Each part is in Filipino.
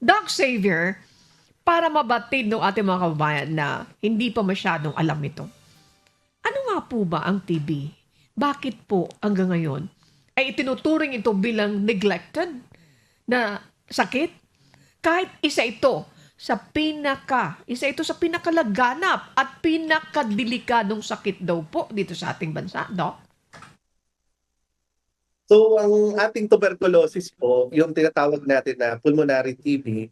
Doc Xavier, para mabatid ng ating mga kababayan na hindi pa masyadong alam ito. Ano nga po ba ang TB? Bakit po hanggang ngayon ay itinuturing ito bilang neglected na sakit? Kahit isa ito sa pinakalaganap at pinakadelikadong sakit daw po dito sa ating bansa, Doc. So, ang ating tuberculosis po, yung tinatawag natin na pulmonary TB,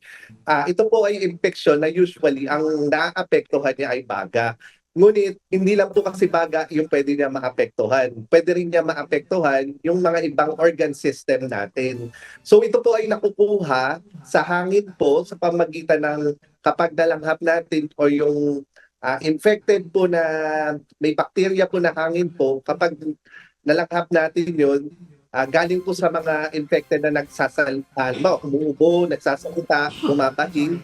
ito po ay infection na usually ang naaapektuhan niya ay baga. Ngunit, hindi lang po kasi baga yung pwede niya maapektuhan. Pwede rin niya maapektuhan yung mga ibang organ system natin. So, ito po ay nakukuha sa hangin po sa pamagitan ng kapag nalanghap natin o yung infected po na may bacteria po na hangin po, kapag nalanghap natin yun, galing po sa mga infected na nagsasalita, umuubo, nagsasalita, bumabahing,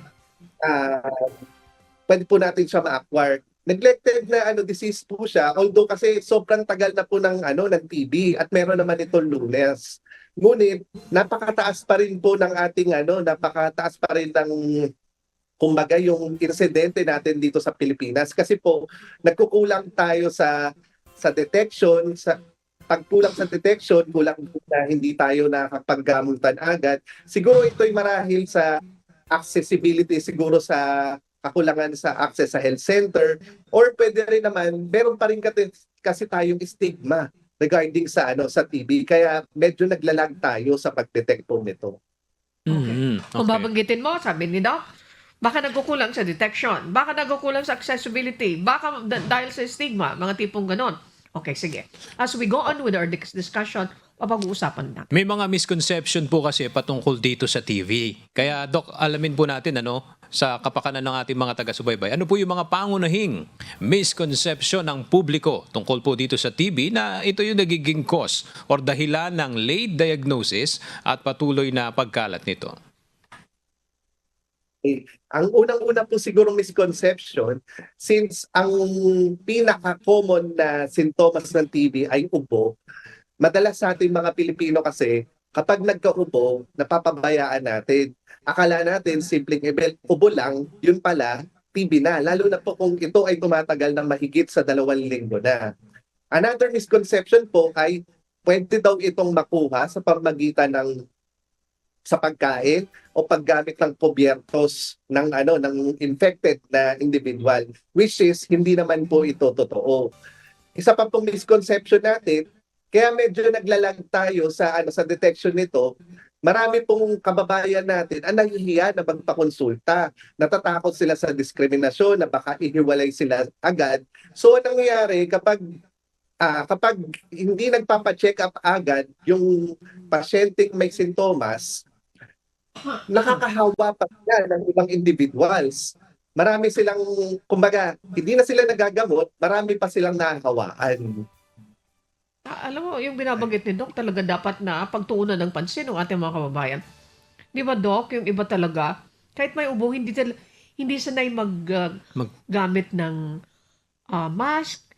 pwede po natin siya ma-acquire. Neglected na disease po siya, although kasi sobrang tagal na po ng TB at meron naman itong Lunes. Ngunit napakataas pa rin po ng ating napakataas pa rin ng kumbaga yung insidente natin dito sa Pilipinas kasi po nagkukulang tayo sa detection, sa pagkulang sa detection, kulang na hindi tayo nakapaggamutan agad. Siguro ito'y marahil sa accessibility, siguro sa kakulangan sa access sa health center, or pwede rin naman, meron pa rin kasi tayong stigma regarding sa sa TB. Kaya medyo naglalag tayo sa pag-detect po nito. Okay. Kung Okay. babanggitin mo, sabi ni Doc, baka nagkukulang sa detection, baka nagkukulang sa accessibility, baka dahil sa stigma, mga tipong ganon. Okay, sige. As we go on with our discussion, papag-uusapan na. May mga misconception po kasi patungkol dito sa TV. Kaya Doc, alamin po natin sa kapakanan ng ating mga taga-subaybay. Ano po yung mga pangunahing misconception ng publiko tungkol po dito sa TB na ito yung nagiging cause or dahilan ng late diagnosis at patuloy na pagkalat nito? Ang unang-una po sigurong misconception, since ang pinaka-common na sintomas ng TB ay ubo, madalas sa ating mga Pilipino kasi, kapag nagka-ubo, napapabayaan natin. Akala natin simpleng ubo lang, yun pala, TB na. Lalo na po kung ito ay tumatagal ng mahigit sa 2 linggo na. Another misconception po ay pwede daw itong makuha sa pamagitan ng sa pagkain o paggamit ng kubyertos ng infected na individual, which is hindi naman po ito totoo. Isa pa pong misconception natin, kaya medyo naglalag tayo sa sa detection nito. Marami pong kababayan natin ang nahihiya na magpakonsulta. Natatakot sila sa diskriminasyon na baka ihiwalay sila agad. So anong nangyayari kapag hindi nagpapa-check up agad yung pasyenteng may sintomas, nakakahawa pa sila ng ibang individuals. Marami silang, kumbaga, hindi na sila nagagamot, marami pa silang nahahawaan. Alam mo, yung binabanggit ni Doc talaga dapat na pagtuunan ng pansin ng ating mga kababayan. Di ba, Doc, yung iba talaga, kahit may ubo, hindi sanay maggamit ng mask.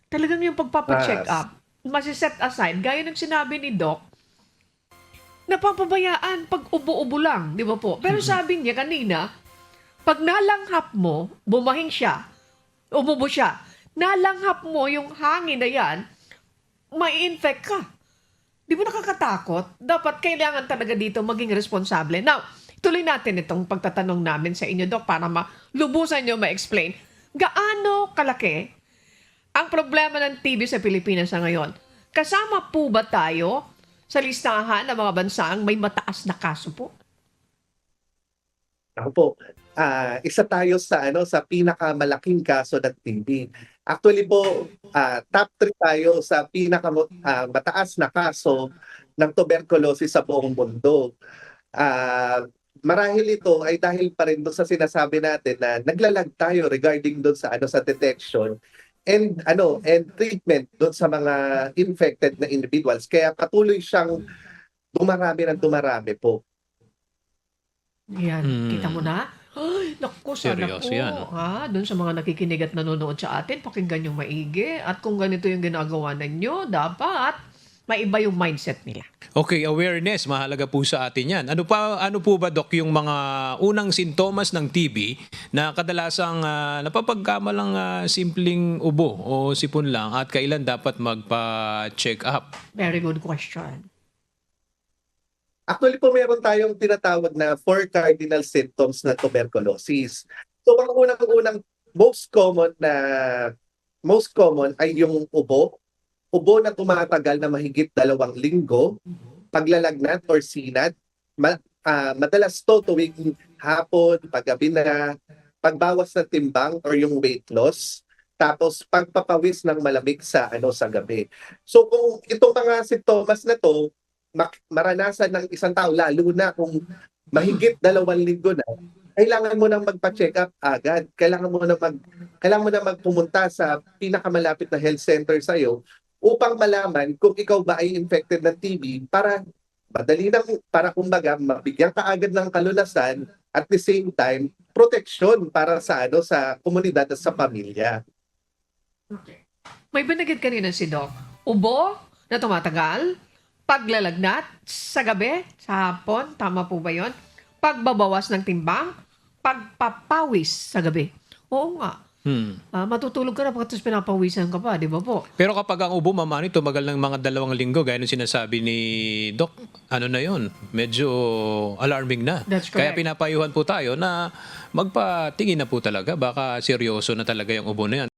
Talagang yung pagpapacheck up, masiset aside. Gaya ng sinabi ni Doc, napapabayaan pag ubo-ubo lang, di ba po? Pero sabi niya kanina, pag nalanghap mo, bumahing siya, umubo siya, nalanghap mo yung hangin na yan, mai-infect ka. Di ba nakakatakot? Dapat kailangan talaga dito maging responsable. Now, tuloy natin itong pagtatanong namin sa inyo, Doc, para malubusan nyo ma-explain. Gaano kalaki ang problema ng TB sa Pilipinas sa ngayon? Kasama po ba tayo sa listahan ng mga bansang may mataas na kaso po? Ako po, isa tayo sa pinakamalaking kaso ng TB. Actually po, top 3 tayo sa mataas na kaso ng tuberculosis sa buong mundo. Marahil ito ay dahil pa rin doon sa sinasabi natin na naglalag tayo regarding doon sa sa detection and treatment doon sa mga infected na individuals. Kaya patuloy siyang dumarami po. Yan, kita mo na? Ay, naku, sana Seryoso po. yan, Doon sa mga nakikinig at nanonood sa atin, pakinggan yung maigi. At kung ganito yung ginagawa ninyo, dapat maiba yung mindset nila. Okay, awareness, mahalaga po sa atin yan. Ano po ba, Doc, yung mga unang sintomas ng TB na kadalasang napapagkamalang simpleng ubo o sipon lang at kailan dapat magpa-check up? Very good question. Actually po meron tayong tinatawag na 4 cardinal symptoms ng tuberculosis. So ang unang-unang most common ay yung ubo na tumatagal na mahigit 2 linggo, paglalagnat or sinad, madalas to tuwing hapon, paggabi na, pagbawas ng timbang or yung weight loss, tapos pagpapawis ng malamig sa gabi. So kung itong mga sintomas na to maranasan ng isang tao, lalo na kung mahigit 2 linggo na, kailangan mo nang magpa-check up agad. Kailangan mo na magpumunta sa pinakamalapit na health center sa iyo upang malaman kung ikaw ba ay infected ng TB para kumbaga mabigyan ka agad ng kalunasan at the same time protection para sa sa komunidad at sa pamilya. May banagid kanina si Doc. Ubo na tumatagal, paglalagnat sa gabi, sa hapon, tama po ba yun? Pagbabawas ng timbang, pagpapawis sa gabi. Oo nga. Matutulog ka na pagkatapos pinapawisan ka pa, di ba po? Pero kapag ang ubo, mamani, tumagal ng mga 2 linggo, gaya ng sinasabi ni Doc, ano na yun, medyo alarming na. That's Kaya correct. pinapayuhan po tayo na magpatingin na po talaga, baka seryoso na talaga yung ubo na yan.